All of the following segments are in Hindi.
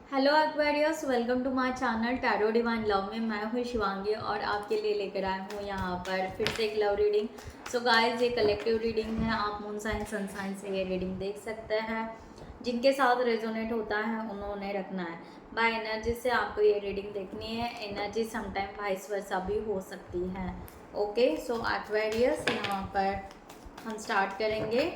Hello Aquarius, welcome to my channel tarot divine love में। मैं हूँ शिवांगी और आपके लिए लेकर आई हूँ यहाँ पर फिर से एक लव रीडिंग। सो गाइस, ये कलेक्टिव रीडिंग है। आप मून साइन सन साइन से ये रीडिंग देख सकते हैं। जिनके साथ रेजोनेट होता है उन्होंने रखना है। बाय एनर्जी से आपको ये रीडिंग देखनी है। एनर्जी समटाइम वाइस वर्सा भी हो सकती है। ओके, सो एक्वेरियस यहाँ पर हम स्टार्ट करेंगे।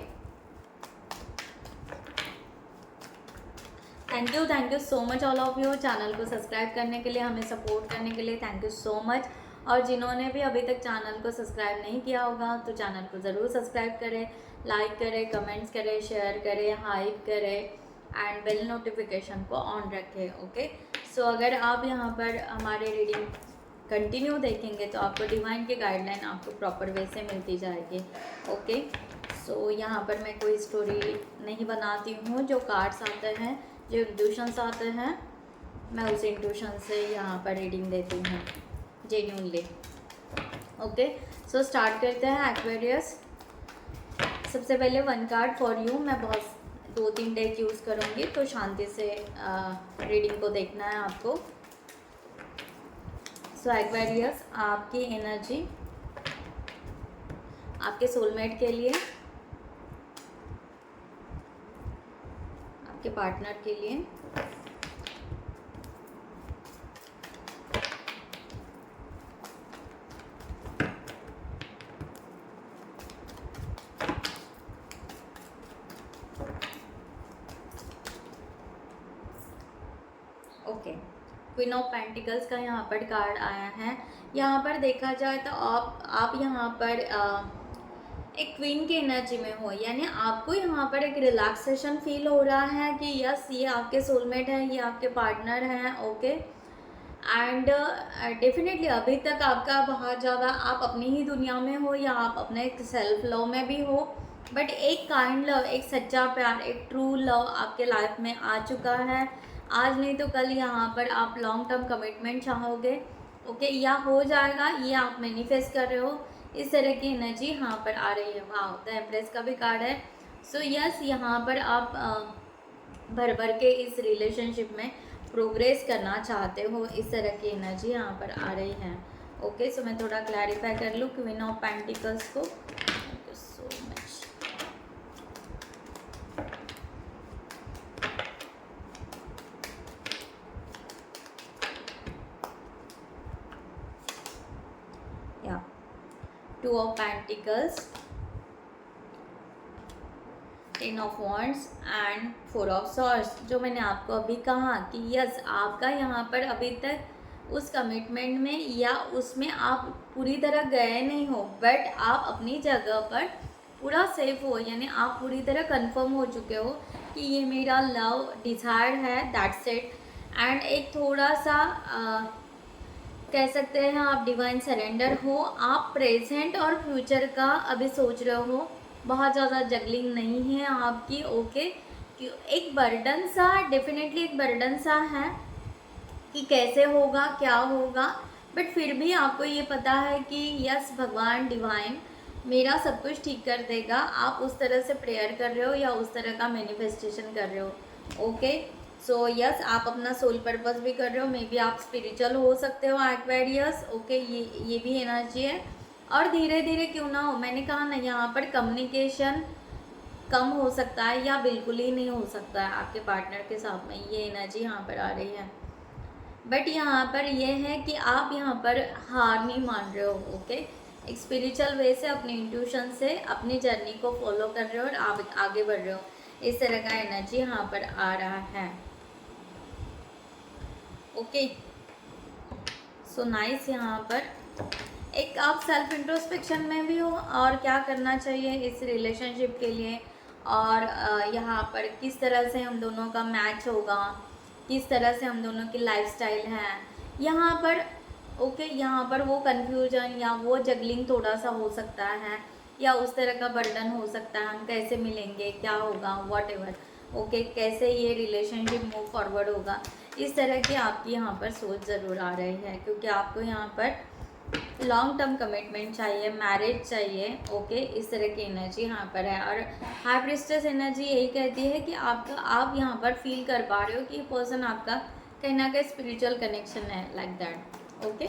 Thank you so much all of you. Channel को सब्सक्राइब करने के लिए, हमें सपोर्ट करने के लिए थैंक यू सो मच। और जिन्होंने भी अभी तक चैनल को सब्सक्राइब नहीं किया होगा तो चैनल को ज़रूर सब्सक्राइब करें, लाइक करें, कमेंट्स करें, शेयर करें, हाइप करें एंड बेल नोटिफिकेशन को ऑन रखें। ओके, सो अगर आप यहाँ पर हमारे रीडिंग कंटिन्यू देखेंगे तो आपको डिवाइन की गाइडलाइन आपको प्रॉपर वे से मिलती जाएगी। ओके, सो यहाँ पर मैं कोई स्टोरी नहीं बनाती हूँ। जो कार्ड्स आते हैं, जो इंट्यूशंस आते हैं, मैं उस इंट्यूशन से यहाँ पर रीडिंग देती हूँ जेन्यूनली। ओके, सो स्टार्ट करते हैं एक्वेरियस। सबसे पहले वन कार्ड फॉर यू। मैं बहुत 2-3 डेक यूज़ करूँगी, तो शांति से रीडिंग को देखना है आपको। सो एक्वेरियस, आपकी एनर्जी आपके सोलमेट के लिए, आपके पार्टनर के लिए, ओके। क्वीन ऑफ पेंटिकल्स का यहाँ पर कार्ड आया है। यहाँ पर देखा जाए तो आप यहाँ पर एक क्वीन की एनर्जी में हो, यानी आपको यहाँ पर एक रिलैक्सेशन फील हो रहा है कि यस, ये आपके सोलमेट हैं, ये आपके पार्टनर हैं। ओके, एंड डेफिनेटली अभी तक आपका बहुत ज़्यादा आप अपनी ही दुनिया में हो या आप अपने सेल्फ लव में भी हो, बट एक काइंड लव, एक सच्चा प्यार, एक ट्रू लव आपके लाइफ में आ चुका है। आज नहीं तो कल यहाँ पर आप लॉन्ग टर्म कमिटमेंट चाहोगे। ओके, या हो जाएगा, ये आप मैनिफेस्ट कर रहे हो। इस तरह की एनर्जी यहाँ पर आ रही है। वाह, द एम्प्रेस का भी कार्ड है। सो यस, यहाँ पर आप भर भर के इस रिलेशनशिप में प्रोग्रेस करना चाहते हो। इस तरह की एनर्जी यहाँ पर आ रही है। ओके, सो मैं थोड़ा क्लैरिफाई कर लूँ क्वीन ऑफ पेंटिकल्स को। Thank you so much. या 2 of pentacles, 10 of wands and 4 of swords. जो मैंने आपको अभी कहा कि यस, आपका यहाँ पर अभी तक उस कमिटमेंट में या उसमें आप पूरी तरह गए नहीं हो, बट आप अपनी जगह पर पूरा सेफ हो, यानी आप पूरी तरह कंफर्म हो चुके हो कि ये मेरा लव डिज़ायर है, दैट्स इट। एंड एक थोड़ा सा कह सकते हैं आप डिवाइन सरेंडर हो। आप प्रेजेंट और फ्यूचर का अभी सोच रहे हो, बहुत ज़्यादा जगलिंग नहीं है आपकी। ओके, एक बर्डन सा, डेफिनेटली एक बर्डन सा है कि कैसे होगा, क्या होगा, बट फिर भी आपको ये पता है कि यस, भगवान डिवाइन मेरा सब कुछ ठीक कर देगा। आप उस तरह से प्रेयर कर रहे हो या उस तरह का मैनिफेस्टेशन कर रहे हो। ओके, सो यस, आप अपना सोल पर्पस भी कर रहे हो। मे बी आप स्पिरिचुअल हो सकते हो एक्वेरियस। ओके, ये भी एनर्जी है। और धीरे धीरे क्यों ना हो, मैंने कहा ना, यहाँ पर कम्युनिकेशन कम हो सकता है या बिल्कुल ही नहीं हो सकता है आपके पार्टनर के साथ में। ये एनर्जी यहाँ पर आ रही है, बट यहाँ पर ये है कि आप यहाँ पर हार नहीं मान रहे हो। ओके, एक स्पिरिचुअल वे से, अपनी इंट्यूशन से अपनी जर्नी को फॉलो कर रहे हो और आप आगे बढ़ रहे हो। इस तरह का एनर्जी यहाँ पर आ रहा है। Okay, so nice. यहाँ पर एक आप सेल्फ इंट्रोस्पेक्शन में भी हो और क्या करना चाहिए इस रिलेशनशिप के लिए, और यहाँ पर किस तरह से हम दोनों का मैच होगा, किस तरह से हम दोनों की लाइफस्टाइल है यहाँ पर। ओके, यहाँ पर वो कन्फ्यूजन या वो जगलिंग थोड़ा सा हो सकता है, या उस तरह का बर्डन हो सकता है। हम कैसे मिलेंगे, क्या होगा, वॉट एवर। ओके, कैसे ये रिलेशनशिप मूव फॉरवर्ड होगा, इस तरह की आपकी यहाँ पर सोच ज़रूर आ रही है, क्योंकि आपको यहाँ पर लॉन्ग टर्म कमिटमेंट चाहिए, मैरिज चाहिए, ओके, इस तरह की एनर्जी यहाँ पर है। और हाई प्रीस्टेस एनर्जी यही कहती है कि आप यहाँ पर फील कर पा रहे हो कि ये पर्सन आपका कहीं ना कहीं स्पिरिचुअल कनेक्शन है, लाइक दैट, ओके।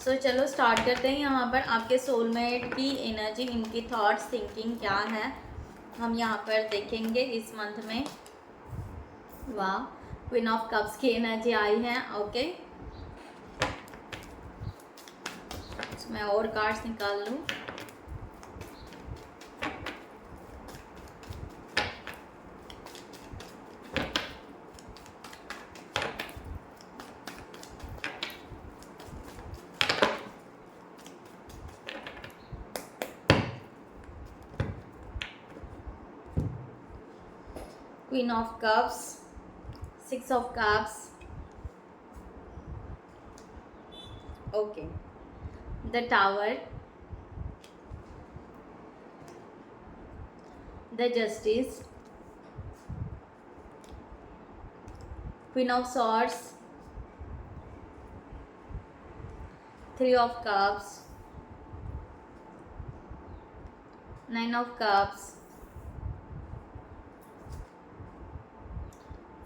सो चलो स्टार्ट करते हैं। यहाँ पर आपके सोलमेट की एनर्जी, इनकी थॉट्स, थिंकिंग क्या है, हम यहाँ पर देखेंगे इस मंथ में। वाह, क्वीन ऑफ कप्स की एनर्जी आई है, ओके। मैं और कार्ड्स निकाल लूँ। Queen of Cups, Six of Cups, okay, the Tower, the Justice, Queen of Swords, Three of Cups, Nine of Cups,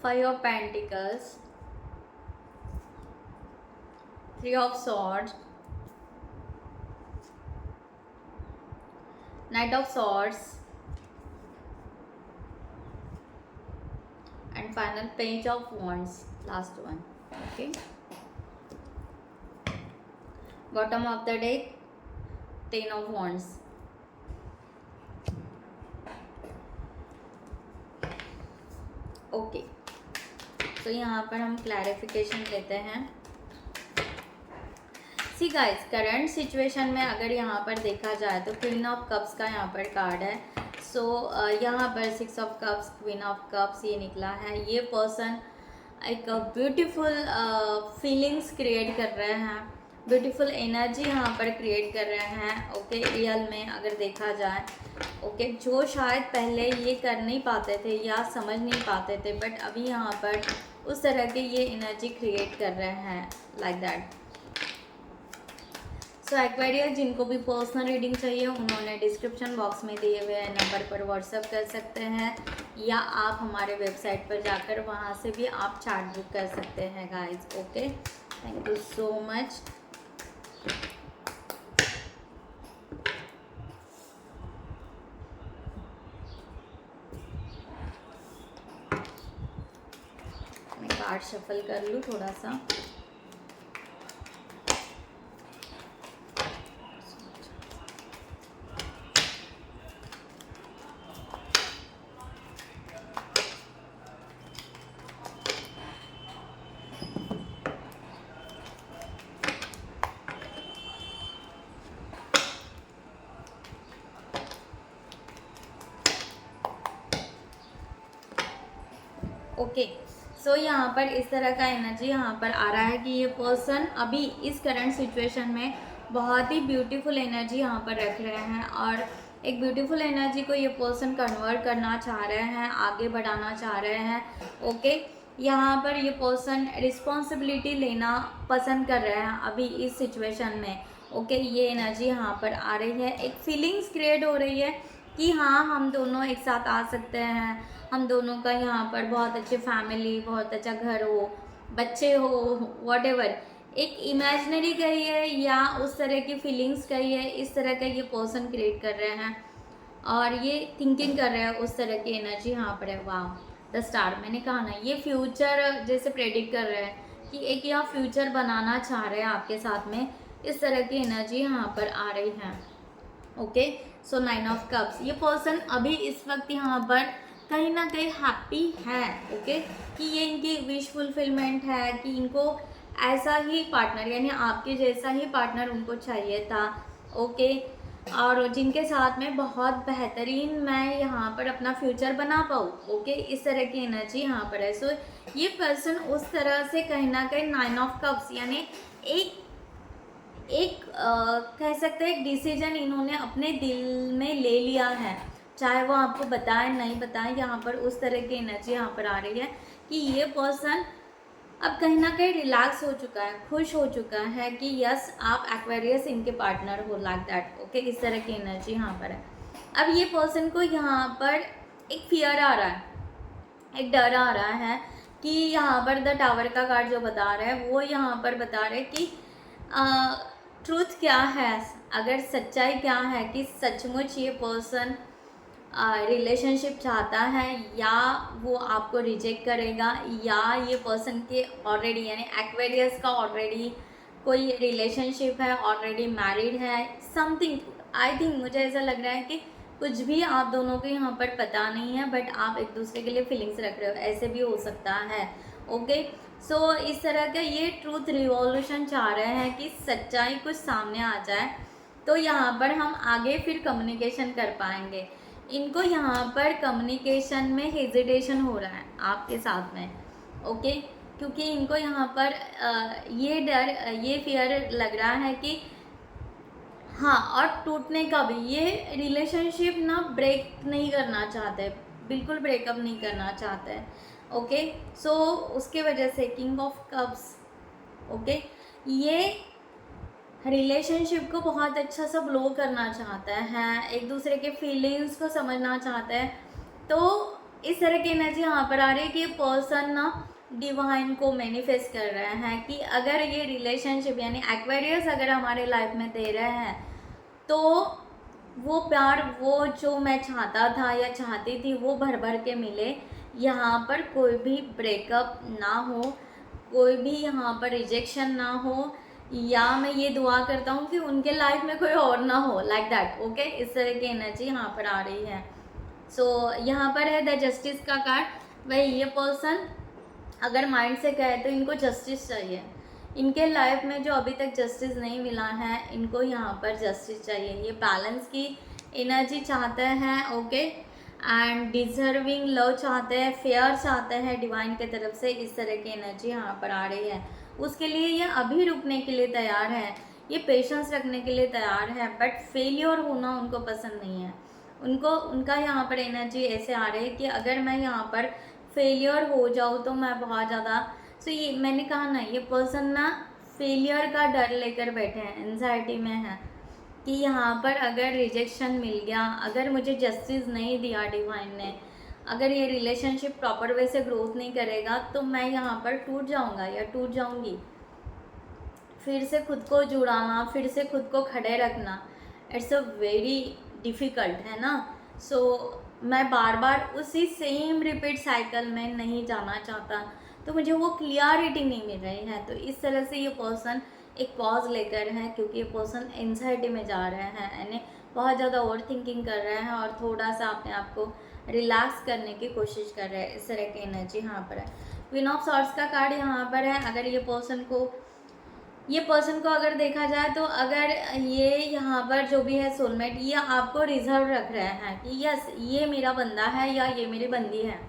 Five of Pentacles, Three of Swords, Knight of Swords, and final Page of Wands, last one, okay. Bottom of the deck, Ten of Wands. Okay, तो यहाँ पर हम क्लैरिफिकेशन लेते हैं। सी गाइस, करंट सिचुएशन में अगर यहाँ पर देखा जाए तो क्वीन ऑफ कप्स का यहाँ पर कार्ड है। सो यहाँ पर six of cups, queen of cups ये निकला है। ये पर्सन एक ब्यूटीफुल फीलिंग्स क्रिएट कर रहे हैं, ब्यूटीफुल एनर्जी यहाँ पर क्रिएट कर रहे हैं, ओके। रियल में अगर देखा जाए, ओके, जो शायद पहले ये कर नहीं पाते थे या समझ नहीं पाते थे, बट अभी यहाँ पर उस तरह के ये एनर्जी क्रिएट कर रहे हैं, लाइक दैट। सो एक्वेरियस, जिनको भी पर्सनल रीडिंग चाहिए उन्होंने डिस्क्रिप्शन बॉक्स में दिए हुए नंबर पर व्हाट्सएप कर सकते हैं, या आप हमारे वेबसाइट पर जाकर वहाँ से भी आप चार्ट बुक कर सकते हैं guys, okay. Thank you so much. मैं कार्ड शफल कर लूँ थोड़ा सा। ओके, सो यहाँ पर इस तरह का एनर्जी यहाँ पर आ रहा है कि ये पर्सन अभी इस करंट सिचुएशन में बहुत ही ब्यूटीफुल एनर्जी यहाँ पर रख रहे हैं, और एक ब्यूटीफुल एनर्जी को ये पर्सन कन्वर्ट करना चाह रहे हैं, आगे बढ़ाना चाह रहे हैं, ओके। यहाँ पर ये पर्सन रिस्पॉन्सिबिलिटी लेना पसंद कर रहे हैं अभी इस सिचुएशन में, ओके। ये एनर्जी यहाँ पर आ रही है, एक फीलिंग्स क्रिएट हो रही है कि हाँ, हम दोनों एक साथ आ सकते हैं, हम दोनों का यहाँ पर बहुत अच्छी फैमिली, बहुत अच्छा घर हो, बच्चे हो, व्हाटएवर, एक इमेजिनरी कहिए या उस तरह की फीलिंग्स कहिए, इस तरह का ये पर्सन क्रिएट कर रहे हैं और ये थिंकिंग कर रहे हैं, उस तरह की एनर्जी यहाँ पर है। वाह, द स्टार, मैंने कहा ना, ये फ्यूचर जैसे प्रेडिक्ट कर रहे हैं कि एक यहाँ फ्यूचर बनाना चाह रहे हैं आपके साथ में, इस तरह की एनर्जी यहाँ पर आ रही है, okay. So nine of cups, ये पर्सन अभी इस वक्त यहाँ पर कहीं ना कहीं हैप्पी है, ओके, कि ये इनकी विश फुलफिलमेंट है कि इनको ऐसा ही पार्टनर, यानी आपके जैसा ही पार्टनर उनको चाहिए था, ओके, और जिनके साथ में बहुत बेहतरीन मैं यहाँ पर अपना फ्यूचर बना पाऊँ, ओके, इस तरह की एनर्जी यहाँ पर है। सो ये पर्सन उस तरह से कहीं ना कहीं नाइन ऑफ कप्स, यानी एक कह सकते हैं एक डिसीजन इन्होंने अपने दिल में ले लिया है, चाहे वो आपको बताएं नहीं बताएं, यहाँ पर उस तरह की एनर्जी यहाँ पर आ रही है कि ये पर्सन अब कहीं ना कहीं रिलैक्स हो चुका है, खुश हो चुका है कि यस आप एक्वेरियस इनके पार्टनर हो, लाइक दैट। ओके, इस तरह की एनर्जी यहाँ पर है। अब ये पर्सन को यहाँ पर एक फियर आ रहा है, एक डर आ रहा है कि यहाँ पर द टावर का कार्ड जो बता रहा है वो यहाँ पर बता रहे कि ट्रूथ क्या है, अगर सच्चाई क्या है कि सचमुच ये पर्सन रिलेशनशिप चाहता है या वो आपको रिजेक्ट करेगा, या ये पर्सन के ऑलरेडी यानी एक्वेरियस का ऑलरेडी कोई रिलेशनशिप है, ऑलरेडी मैरिड है, समथिंग। आई थिंक मुझे ऐसा लग रहा है कि कुछ भी आप दोनों को यहाँ पर पता नहीं है, बट आप एक दूसरे के लिए फीलिंग्स रख रहे हो, ऐसे भी हो सकता है। ओके, सो इस तरह का ये ट्रूथ रिवॉल्यूशन चाह रहे हैं कि सच्चाई कुछ सामने आ जाए, तो यहाँ पर हम आगे फिर कम्युनिकेशन कर पाएंगे। इनको यहाँ पर कम्युनिकेशन में हेजिटेशन हो रहा है आपके साथ में। ओके, क्योंकि इनको यहाँ पर ये डर, ये फियर लग रहा है कि हाँ, और टूटने का भी, ये रिलेशनशिप ना ब्रेक नहीं करना चाहते, बिल्कुल ब्रेकअप नहीं करना चाहते। ओके, सो उसके वजह से किंग ऑफ कप्स, ओके, ये रिलेशनशिप को बहुत अच्छा सा ब्लो करना चाहता है, एक दूसरे के फीलिंग्स को समझना चाहता है। तो इस तरह की एनर्जी यहाँ पर आ रही है कि पर्सन ना डिवाइन को मैनिफेस्ट कर रहे हैं कि अगर ये रिलेशनशिप यानी एक्वेरियस अगर हमारे लाइफ में दे रहे हैं, तो वो प्यार, वो जो मैं चाहता था या चाहती थी, वो भर भर के मिले। यहाँ पर कोई भी ब्रेकअप ना हो, कोई भी यहाँ पर रिजेक्शन ना हो, या मैं ये दुआ करता हूँ कि उनके लाइफ में कोई और ना हो, लाइक दैट। ओके, इस तरह की एनर्जी यहाँ पर आ रही है। सो यहाँ पर है द जस्टिस का कार्ड। भाई ये पर्सन अगर माइंड से कहे तो इनको जस्टिस चाहिए, इनके लाइफ में जो अभी तक जस्टिस नहीं मिला है, इनको यहाँ पर जस्टिस चाहिए। ये बैलेंस की एनर्जी चाहते हैं, ओके, एंड डिजर्विंग लव चाहते हैं, फेयर चाहते हैं डिवाइन की तरफ से। इस तरह की एनर्जी यहाँ पर आ रही है। उसके लिए ये अभी रुकने के लिए तैयार है, ये पेशेंस रखने के लिए तैयार है, बट फेलियर होना उनको पसंद नहीं है। उनको, उनका यहाँ पर एनर्जी ऐसे आ रही है कि अगर मैं यहाँ पर फेलियर हो जाऊँ तो मैं बहुत ज़्यादा, सो ये मैंने कहा ना, ये पर्सन ना फेलियर का डर लेकर बैठे हैं, एंजाइटी में है कि यहाँ पर अगर रिजेक्शन मिल गया, अगर मुझे जस्टिस नहीं दिया डिवाइन ने, अगर ये रिलेशनशिप प्रॉपर वे से ग्रोथ नहीं करेगा, तो मैं यहाँ पर टूट जाऊँगा या टूट जाऊँगी। फिर से खुद को जुड़ाना, फिर से खुद को खड़े रखना, इट्स अ वेरी डिफ़िकल्ट, है ना। सो मैं बार बार उसी सेम रिपीट साइकिल में नहीं जाना चाहता, तो मुझे वो क्लियरिटी नहीं मिल रही है। तो इस तरह से ये पर्सन एक पॉज लेकर है, क्योंकि ये पर्सन एंजाइटी में जा रहे हैं, यानी बहुत ज़्यादा ओवर थिंकिंग कर रहे हैं और थोड़ा सा अपने आप को रिलैक्स करने की कोशिश कर रहे हैं। इस तरह की एनर्जी यहाँ पर है। क्वीन ऑफ सॉर्ड्स का कार्ड यहाँ पर है। अगर ये पर्सन को अगर देखा जाए तो अगर ये यहाँ पर जो भी है सोलमेट, ये आपको रिजर्व रख रहे हैं कि यस ये मेरा बंदा है या ये मेरी बंदी है,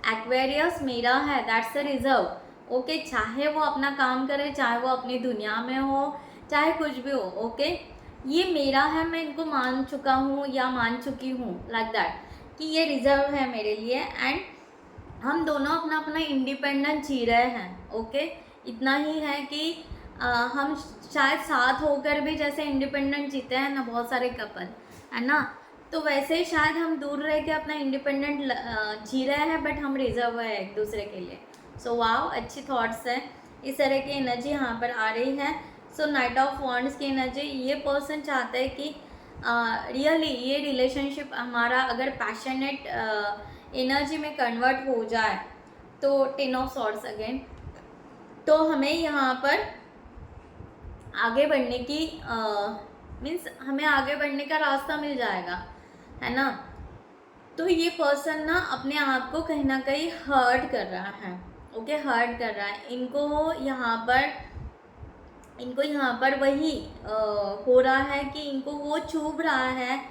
एक्वेरियस मेरा है, दैट्स अ रिजर्व। ओके, चाहे वो अपना काम करे, चाहे वो अपनी दुनिया में हो, चाहे कुछ भी हो, ओके, ये मेरा है, मैं इनको मान चुका हूँ या मान चुकी हूँ, लाइक दैट, कि ये रिजर्व है मेरे लिए। एंड हम दोनों अपना अपना इंडिपेंडेंट जी रहे हैं। ओके, इतना ही है कि हम शायद साथ होकर भी जैसे इंडिपेंडेंट जीते हैं ना बहुत सारे कपल, है ना, तो वैसे ही शायद हम दूर रह के अपना इंडिपेंडेंट जी रहे हैं, बट हम रिजर्व है एक दूसरे के लिए। सो वाओ, अच्छी थॉट्स है। इस तरह की एनर्जी यहाँ पर आ रही है। सो नाइट ऑफ वॉन्ड्स की एनर्जी, ये पर्सन चाहता है कि रियली ये रिलेशनशिप हमारा अगर पैशनेट एनर्जी में कन्वर्ट हो जाए, तो 10 ऑफ सॉर्ड्स अगेन, तो हमें यहाँ पर आगे बढ़ने की मीन्स हमें आगे बढ़ने का रास्ता मिल जाएगा, है ना। तो ये पर्सन ना अपने आप को कहीं ना कहीं हर्ट कर रहा है, ओके, हर्ट कर रहा है। इनको यहाँ पर वही हो रहा है कि इनको वो चुभ रहा है।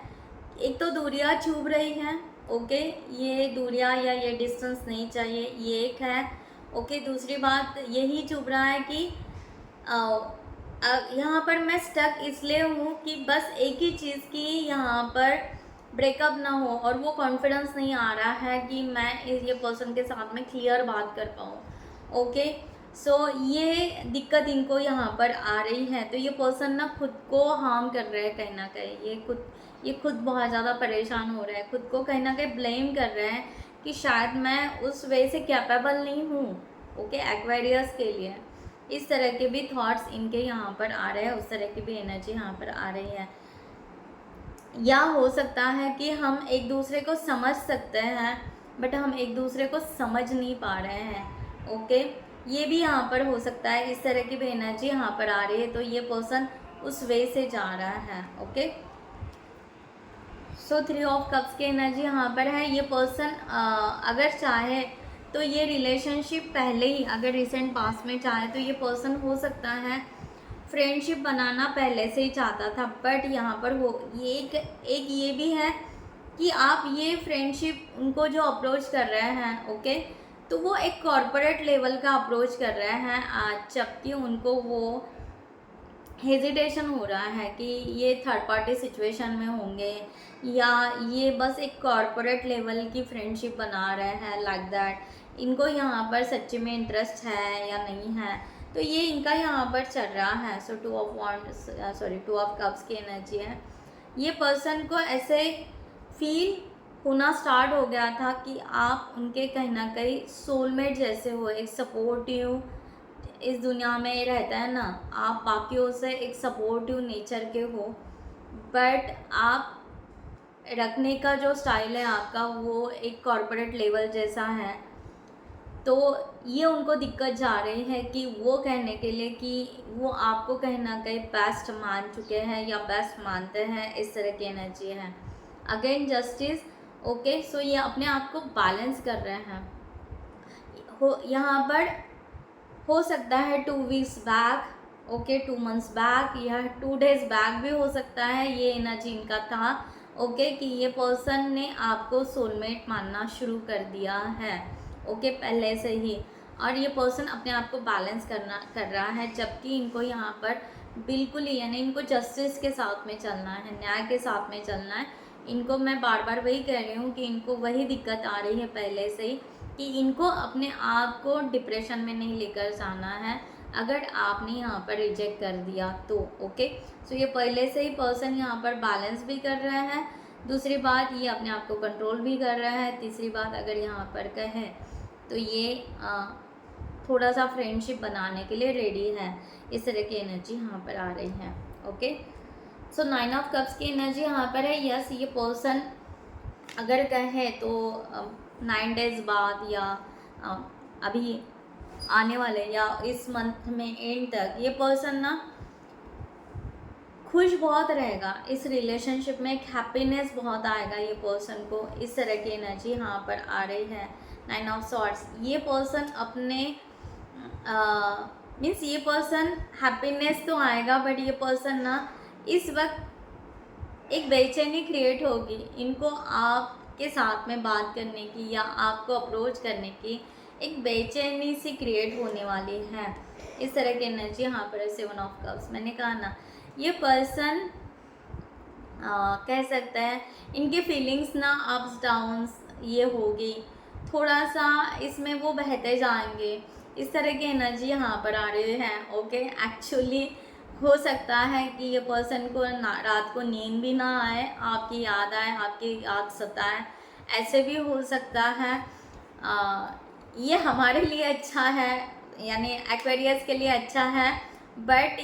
एक तो दूरियां चुभ रही हैं, ओके, ये दूरियां या ये डिस्टेंस नहीं चाहिए, ये एक है। ओके, दूसरी बात यही चुभ रहा है कि यहाँ पर मैं स्टक इसलिए हूँ कि बस एक ही चीज़ की यहाँ पर ब्रेकअप ना हो, और वो कॉन्फिडेंस नहीं आ रहा है कि मैं ये पर्सन के साथ में क्लियर बात कर पाऊँ। ओके, सो ये दिक्कत इनको यहाँ पर आ रही है। तो ये पर्सन ना खुद को हार्म कर रहे हैं कहीं ना कहीं, ये खुद बहुत ज़्यादा परेशान हो रहा है, खुद को कहीं ना कहीं ब्लेम कर रहे हैं कि शायद मैं उस वे से कैपेबल नहीं हूँ। ओके, एक्वेरियस के लिए इस तरह के भी थॉट्स इनके यहाँ पर आ रहे हैं, उस तरह की भी एनर्जी यहाँ पर आ रही है। या हो सकता है कि हम एक दूसरे को समझ सकते हैं बट हम एक दूसरे को समझ नहीं पा रहे हैं। ओके, ये भी यहाँ पर हो सकता है, इस तरह की भी एनर्जी यहाँ पर आ रही है। तो ये पर्सन उस वे से जा रहा है। ओके, सो 3 ऑफ कप्स की एनर्जी यहाँ पर है। ये पर्सन अगर चाहे तो ये रिलेशनशिप पहले ही, अगर रिसेंट पास्ट में चाहे तो ये पर्सन हो सकता है फ्रेंडशिप बनाना पहले से ही चाहता था, बट यहाँ पर वो ये एक ये भी है कि आप ये फ्रेंडशिप उनको जो अप्रोच कर रहे हैं, ओके, तो वो एक कॉरपोरेट लेवल का अप्रोच कर रहे हैं, जबकि उनको वो हेजिटेशन हो रहा है कि ये थर्ड पार्टी सिचुएशन में होंगे या ये बस एक कॉरपोरेट लेवल की फ्रेंडशिप बना रहे हैं, लाइक दैट। इनको यहाँ पर सच्ची में इंटरेस्ट है या नहीं है, तो ये इनका यहाँ पर चल रहा है। सो 2 ऑफ कप्स की एनर्जी है। ये पर्सन को ऐसे फील होना स्टार्ट हो गया था कि आप उनके कहीं ना कहीं सोलमेट जैसे हो, एक सपोर्टिव, इस दुनिया में रहता है ना, आप बाकियों से एक सपोर्टिव नेचर के हो, बट आप रखने का जो स्टाइल है आपका वो एक कॉरपोरेट लेवल जैसा है। तो ये उनको दिक्कत जा रही है कि वो कहने के लिए कि वो आपको कहीं ना कहीं बेस्ट मान चुके हैं या बेस्ट मानते हैं, इस तरह की एनर्जी है। Again justice. ओके, सो ये अपने आप को बैलेंस कर रहे हैं। यहाँ पर हो सकता है 2 weeks back, okay, 2 months back या 2 डेज बैक भी हो सकता है, ये एनर्जी इनका था। ओके, कि ये पर्सन ने आपको सोलमेट मानना शुरू कर दिया है, ओके, पहले से ही। और ये पर्सन अपने आप को बैलेंस कर रहा है, जबकि इनको यहाँ पर बिल्कुल ही, यानी इनको जस्टिस के साथ में चलना है, न्याय के साथ में चलना है। इनको मैं बार बार वही कह रही हूँ कि इनको वही दिक्कत आ रही है पहले से ही कि इनको अपने आप को डिप्रेशन में नहीं लेकर जाना है अगर आपने यहाँ पर रिजेक्ट कर दिया तो। ओके, सो ये पहले से ही पर्सन यहाँ पर बैलेंस भी कर रहा है। दूसरी बात, ये अपने आप को कंट्रोल भी कर रहा है। तीसरी बात, अगर यहाँ पर कहें तो ये थोड़ा सा फ्रेंडशिप बनाने के लिए रेडी है, इस तरह की एनर्जी यहाँ पर आ रही है। ओके, सो 9 ऑफ कप्स की एनर्जी यहाँ पर है। यस, ये पर्सन अगर कहे तो 9 डेज बाद या अभी आने वाले या इस मंथ में एंड तक ये पर्सन ना खुश बहुत रहेगा, इस रिलेशनशिप में एक हैप्पीनेस बहुत आएगा ये पर्सन को, इस तरह की एनर्जी यहाँ पर आ रही है। 9 ऑफ सॉर्ड्स, ये पर्सन अपने मीन्स ये पर्सन हैप्पीनेस तो आएगा, बट ये पर्सन ना इस वक्त एक बेचैनी क्रिएट होगी इनको आपके साथ में बात करने की या आपको अप्रोच करने की, एक बेचैनी सी क्रिएट होने वाली है, इस तरह की एनर्जी यहाँ पर है। 7 ऑफ कप्स, मैंने कहा ना ये पर्सन कह सकते हैं इनके फीलिंग्स ना अप्स डाउन्स ये होगी, थोड़ा सा इसमें वो बहते जाएंगे, इस तरह की एनर्जी यहाँ पर आ रही है। ओके, एक्चुअली हो सकता है कि ये पर्सन को रात को नींद भी ना आए, आपकी याद आए, आपकी याद सताए, ऐसे भी हो सकता है। ये हमारे लिए अच्छा है, यानी एक्वेरियस के लिए अच्छा है, बट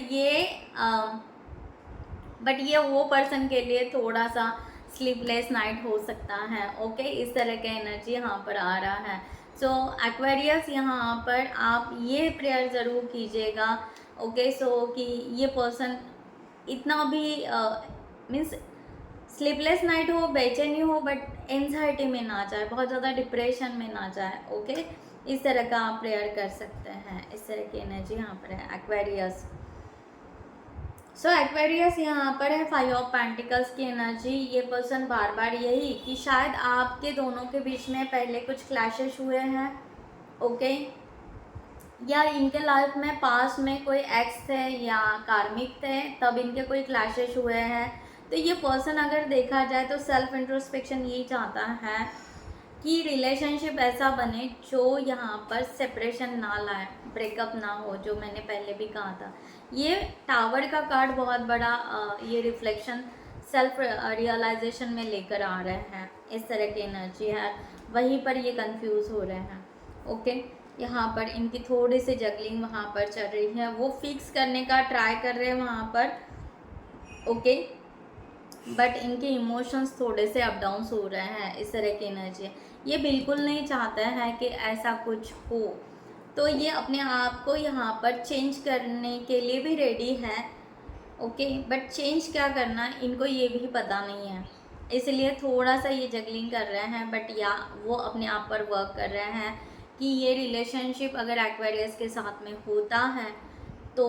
ये वो पर्सन के लिए थोड़ा सा स्लीपलेस नाइट हो सकता है। ओके, इस तरह का एनर्जी यहाँ पर आ रहा है। सो एक्वेरियस यहाँ पर आप ये प्रेयर ज़रूर कीजिएगा, ओके, सो कि ये पर्सन इतना भी मीन्स स्लीपलेस नाइट हो, बेचैनी हो, बट एंजाइटी में ना जाए, बहुत ज़्यादा डिप्रेशन में ना जाए। ओके, इस तरह का आप प्रेयर कर सकते हैं, इस तरह की एनर्जी यहाँ पर है एक्वेरियस। सो एक्वेरियस यहाँ पर है 5 ऑफ पेंटिकल्स की एनर्जी। ये पर्सन बार बार यही कि शायद आपके दोनों के बीच में पहले कुछ क्लैशेस हुए हैं, ओके, या इनके लाइफ में पास्ट में कोई एक्स थे या कार्मिक थे, तब इनके कोई क्लैशेस हुए हैं। तो ये पर्सन अगर देखा जाए तो सेल्फ इंट्रोस्पेक्शन यही चाहता है कि रिलेशनशिप ऐसा बने जो यहाँ पर सेपरेशन ना लाए, ब्रेकअप ना हो, जो मैंने पहले भी कहा था। ये टावर का कार्ड बहुत बड़ा ये रिफ्लेक्शन सेल्फ रियलाइजेशन में लेकर आ रहे हैं, इस तरह की एनर्जी है, वहीं पर ये कंफ्यूज हो रहे हैं। ओके, यहाँ पर इनकी थोड़ी सी जगलिंग वहाँ पर चल रही है, वो फिक्स करने का ट्राई कर रहे हैं वहाँ पर। ओके, बट इनके इमोशंस थोड़े से अप डाउन्स हो रहे हैं, इस तरह की एनर्जी है। ये बिल्कुल नहीं चाहते हैं कि ऐसा कुछ हो, तो ये अपने आप को यहाँ पर चेंज करने के लिए भी रेडी है। ओके, बट चेंज क्या करना इनको ये भी पता नहीं है, इसलिए थोड़ा सा ये जगलिंग कर रहे हैं। बट या वो अपने आप पर वर्क कर रहे हैं कि ये रिलेशनशिप अगर एक्वेरियस के साथ में होता है तो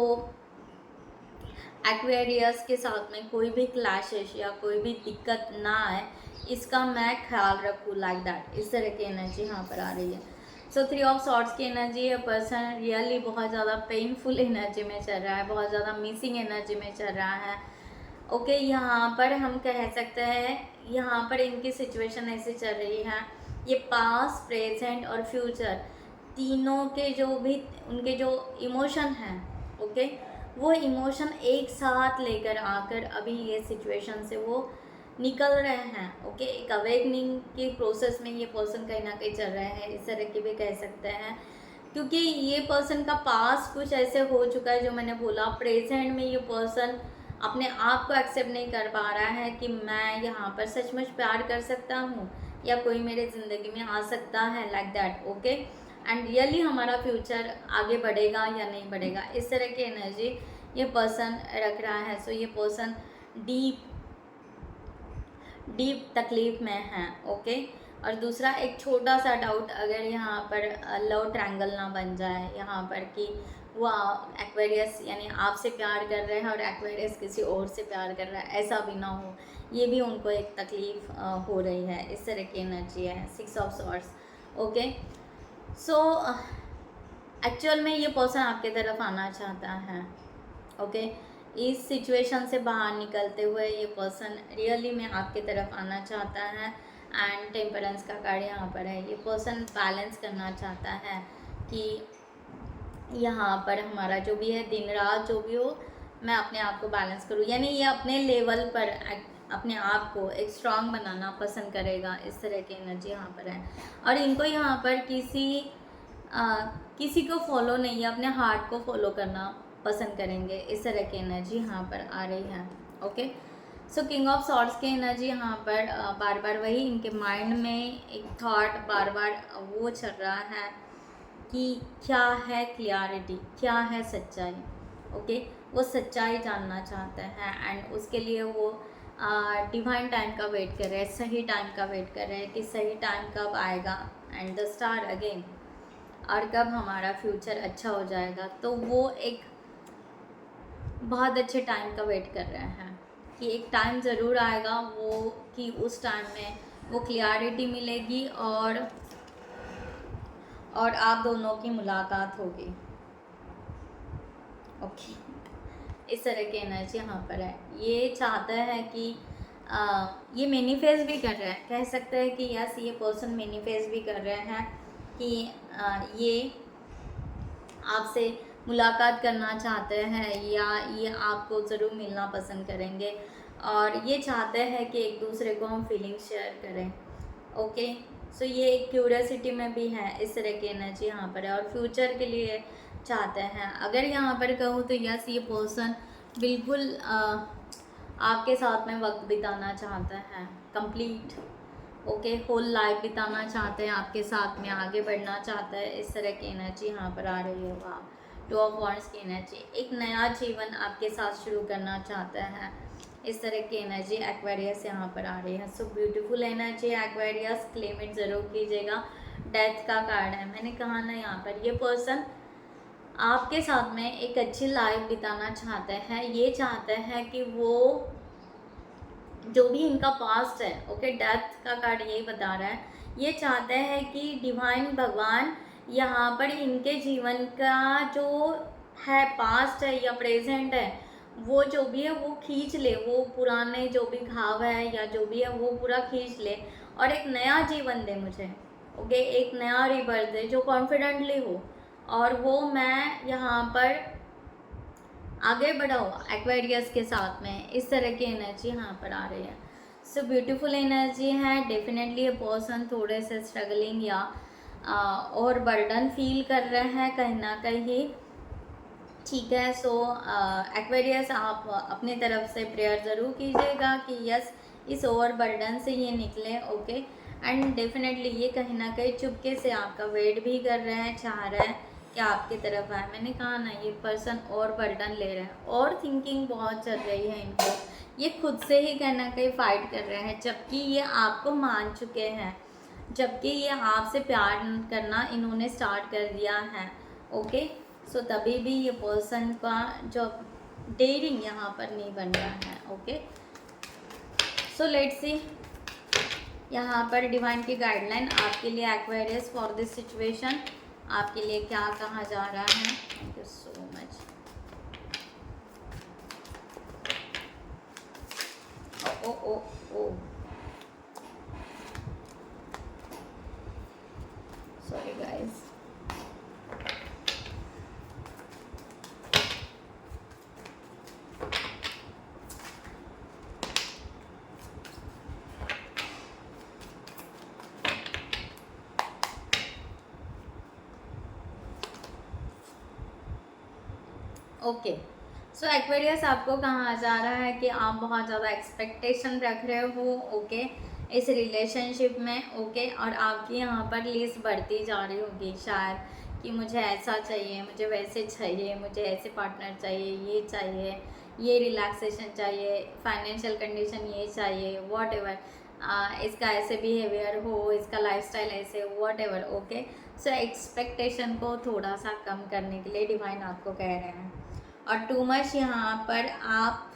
एक्वेरियस के साथ में कोई भी क्लैशेस या कोई भी दिक्कत ना आए, इसका मैं ख्याल रखूँ, लाइक दैट, इस तरह की एनर्जी यहाँ पर आ रही है। सो 3 ऑफ सॉर्ट्स की एनर्जी है, पर्सन रियली बहुत ज़्यादा पेनफुल एनर्जी में चल रहा है, बहुत ज़्यादा मिसिंग एनर्जी में चल रहा है। ओके, यहाँ पर हम कह सकते हैं यहाँ पर इनकी सिचुएशन ऐसी चल रही है, ये पास्ट, प्रेजेंट और फ्यूचर तीनों के जो भी उनके जो इमोशन हैं, ओके, वो इमोशन एक साथ लेकर आकर अभी ये सिचुएशन से वो निकल रहे हैं। ओके, एक अवेकनिंग की प्रोसेस में ये पर्सन कहीं ना कहीं चल रहे हैं, इस तरह की भी कह सकते हैं, क्योंकि ये पर्सन का पास कुछ ऐसे हो चुका है जो मैंने बोला। प्रेजेंट में ये पर्सन अपने आप को एक्सेप्ट नहीं कर पा रहा है कि मैं यहाँ पर सचमुच प्यार कर सकता हूँ या कोई मेरे ज़िंदगी में आ सकता है, like that. Okay, and really हमारा फ्यूचर आगे बढ़ेगा या नहीं बढ़ेगा, इस तरह की एनर्जी ये पर्सन रख रहा है। सो ये पर्सन डीप तकलीफ में है। ओके, और दूसरा एक छोटा सा डाउट, अगर यहाँ पर लव ट्रायंगल ना बन जाए यहाँ पर कि वो एक्वेरियस यानी आपसे प्यार कर रहे हैं और एक्वेरियस किसी और से प्यार कर रहा है, ऐसा भी ना हो, ये भी उनको एक तकलीफ हो रही है, इस तरह की एनर्जी है। 6 of swords. Okay, so actual में ये पर्सन आपके तरफ आना चाहता है। ओके, इस सिचुएशन से बाहर निकलते हुए ये पर्सन रियली में आपकी तरफ आना चाहता है। एंड टेम्परेंस का कार्ड यहाँ पर है, ये पर्सन बैलेंस करना चाहता है कि यहाँ पर हमारा जो भी है, दिन रात जो भी हो, मैं अपने आप को बैलेंस करूँ, यानी ये अपने लेवल पर अपने आप को एक स्ट्रांग बनाना पसंद करेगा, इस तरह की एनर्जी यहाँ पर है। और इनको यहाँ पर किसी को फॉलो नहीं है, अपने हार्ट को फॉलो करना पसंद करेंगे, इस तरह की एनर्जी यहाँ पर आ रही है। Okay, so king of swords की एनर्जी यहाँ पर बार बार वही इनके माइंड में एक थॉट बार बार वो चल रहा है कि क्या है क्लियरिटी, क्या है सच्चाई। ओके, वो सच्चाई जानना चाहते हैं एंड उसके लिए वो डिवाइन टाइम का वेट कर रहे हैं, सही टाइम का वेट कर रहे हैं कि सही टाइम कब आएगा एंड द स्टार अगेन, और कब हमारा फ्यूचर अच्छा हो जाएगा। तो वो एक बहुत अच्छे टाइम का वेट कर रहे हैं कि एक टाइम ज़रूर आएगा वो, कि उस टाइम में वो क्लियरिटी मिलेगी और आप दोनों की मुलाकात होगी। ओके, इस तरह की एनर्जी यहाँ पर है। ये चाहता है कि ये मैनिफेस्ट भी कर रहे हैं, कह सकते हैं कि यस, ये पर्सन मैनिफेस्ट भी कर रहे हैं कि ये आपसे मुलाकात करना चाहते हैं या ये आपको ज़रूर मिलना पसंद करेंगे, और ये चाहते हैं कि एक दूसरे को हम फीलिंग्स शेयर करें। ओके, सो ये एक क्यूरियोसिटी में भी है, इस तरह की एनर्जी यहाँ पर है, और फ्यूचर के लिए चाहते हैं। अगर यहाँ पर कहूँ तो यस, ये पर्सन बिल्कुल आपके साथ में वक्त बिताना चाहता है, कंप्लीट। ओके, होल लाइफ बिताना चाहते हैं आपके साथ में, आगे बढ़ना चाहता है, इस तरह की एनर्जी यहाँ पर आ रही है। वाह, 2 ऑफ वॉन्ड्स की एनर्जी, एक नया जीवन आपके साथ शुरू करना चाहता है, इस तरह की एनर्जी एक्वेरियस यहाँ पर आ रही है। So beautiful energy Aquarius, claim it ज़रूर कीजिएगा। डेथ का कार्ड है, मैंने कहा ना, यहाँ पर ये पर्सन आपके साथ में एक अच्छी लाइफ बिताना चाहते हैं। ये चाहते हैं कि वो जो भी इनका पास्ट है, ओके, डेथ का कार्ड यही बता रहा है, ये चाहते हैं कि डिवाइन भगवान यहाँ पर इनके जीवन का जो है, पास्ट है या प्रेजेंट है, वो जो भी है वो खींच ले, वो पुराने जो भी घाव है या जो भी है वो पूरा खींच ले और एक नया जीवन दे मुझे। ओके, एक नया रीबर्थ है जो कॉन्फिडेंटली हो, और वो मैं यहाँ पर आगे बढ़ाओ एक्वेरियस के साथ में, इस तरह की एनर्जी यहाँ पर आ रही है। सो ब्यूटीफुल एनर्जी है। डेफिनेटली ये पर्सन थोड़े से स्ट्रगलिंग या और बर्डन फील कर रहे हैं कहीं ना कहीं, ठीक है। सो एक्वेरियस आप अपनी तरफ से प्रेयर ज़रूर कीजिएगा कि यस इस ओवर बर्डन से ये निकले, ओके। एंड डेफिनेटली ये कहीं ना कहीं चुपके से आपका वेट भी कर रहे हैं, चाह रहे हैं कि आपकी तरफ आए। मैंने कहा ना, ये पर्सन और बर्डन ले रहे हैं और थिंकिंग बहुत चल रही है इनको, ये खुद से ही कहीं ना कहीं फाइट कर रहे हैं, जबकि ये आपको मान चुके हैं, जबकि ये आपसे प्यार करना इन्होंने स्टार्ट कर दिया है, ओके। सो तभी भी ये पर्सन का जो डेयरिंग यहाँ पर नहीं बन रहा है, ओके। सो लेट्स सी यहाँ पर डिवाइन की गाइडलाइन आपके लिए एक्वेरियस फॉर दिस सिचुएशन, आपके लिए क्या कहा जा रहा है। Thank you so much. Oh oh oh sorry guys. Okay, so Aquarius आपको कहा जा रहा है कि आप बहुत ज़्यादा एक्सपेक्टेशन रख रहे हो, ओके, इस रिलेशनशिप में, ओके। और आपकी यहाँ पर लिस्ट बढ़ती जा रही होगी शायद कि मुझे ऐसा चाहिए, मुझे वैसे चाहिए, मुझे ऐसे पार्टनर चाहिए, ये चाहिए, ये रिलैक्सेशन चाहिए, फाइनेंशियल कंडीशन ये चाहिए, वॉट एवर, इसका ऐसे बिहेवियर हो, इसका लाइफस्टाइल ऐसे, what ever, okay. So expectation को थोड़ा सा कम करने के लिए डिवाइन आपको कह रहे हैं। और टू मच यहाँ पर आप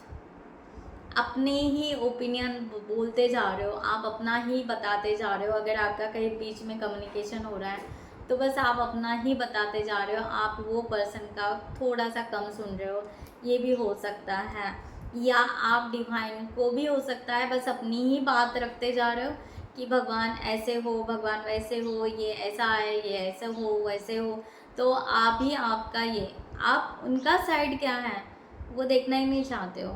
अपने ही ओपिनियन बोलते जा रहे हो, आप अपना ही बताते जा रहे हो। अगर आपका कहीं बीच में कम्युनिकेशन हो रहा है तो बस आप अपना ही बताते जा रहे हो, आप वो पर्सन का थोड़ा सा कम सुन रहे हो, ये भी हो सकता है। या आप डिवाइन को भी हो सकता है बस अपनी ही बात रखते जा रहे हो कि भगवान ऐसे हो, भगवान वैसे हो, ये ऐसा है, ये ऐसे हो, वैसे हो। तो आप ही आपका ये, आप उनका साइड क्या है वो देखना ही नहीं चाहते हो,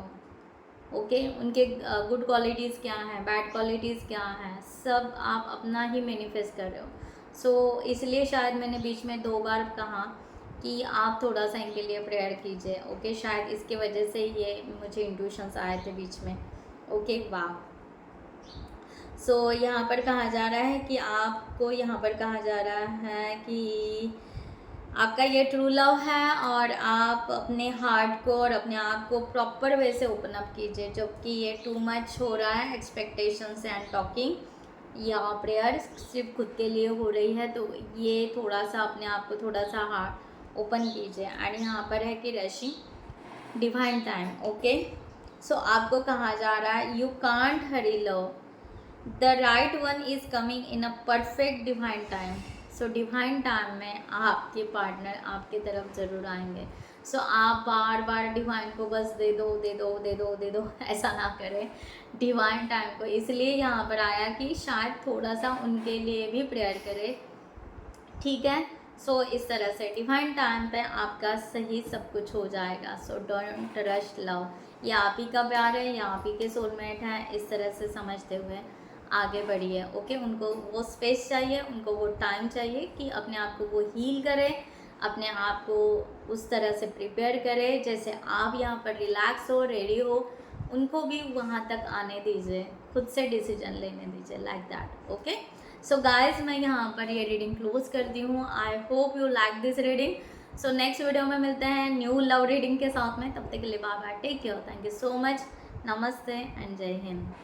ओके। उनके गुड क्वालिटीज़ क्या हैं, बैड क्वालिटीज़ क्या हैं, सब आप अपना ही मैनिफेस्ट कर रहे हो। सो इसलिए शायद मैंने बीच में 2 बार कहा कि आप थोड़ा सा इनके लिए प्रेयर कीजिए, ओके। शायद इसकी वजह से ये मुझे इंट्यूशंस आए थे बीच में, ओके। वाह। सो यहाँ पर कहा जा रहा है कि आपको यहाँ पर कहा जा रहा है कि आपका ये ट्रू लव है और आप अपने हार्ट को और अपने आप को प्रॉपर वे से ओपन अप कीजिए, जबकि ये टू मच हो रहा है एक्सपेक्टेशंस एंड टॉकिंग या प्रेयर सिर्फ खुद के लिए हो रही है, तो ये थोड़ा सा अपने आप को थोड़ा सा हार्ट ओपन कीजिए। एंड यहाँ पर है कि रशी डिवाइन टाइम, ओके। सो आपको कहा जा रहा है you can't Hari love, the right one is coming in a perfect divine time. So divine time में आपके पार्टनर आपके तरफ ज़रूर आएंगे। सो आप बार बार डिवाइन को बस दे दो दे दो दे दो दे दो ऐसा ना करें डिवाइन टाइम को। इसलिए यहाँ पर आया कि शायद थोड़ा सा उनके लिए भी प्रेयर करें, ठीक है। सो इस तरह से डिवाइन टाइम पे आपका सही सब कुछ हो जाएगा। सो डोंट रश लव, ये आप ही का प्यार है, ये आप ही के सोलमेट हैं, इस तरह से समझते हुए आगे बढ़िए, ओके। उनको वो स्पेस चाहिए, उनको वो टाइम चाहिए कि अपने आप को वो हील करें, अपने आप को उस तरह से प्रिपेयर करें जैसे आप यहाँ पर रिलैक्स हो, रेडी हो, उनको भी वहाँ तक आने दीजिए, खुद से डिसीजन लेने दीजिए, like that, okay. So guys मैं यहाँ पर ये रीडिंग क्लोज करती हूँ। I hope you like this reading. So next video में मिलते हैं न्यू लव रीडिंग के साथ में, तब तक के लिए bye bye, take care, thank you so much, namaste and Jai Hind.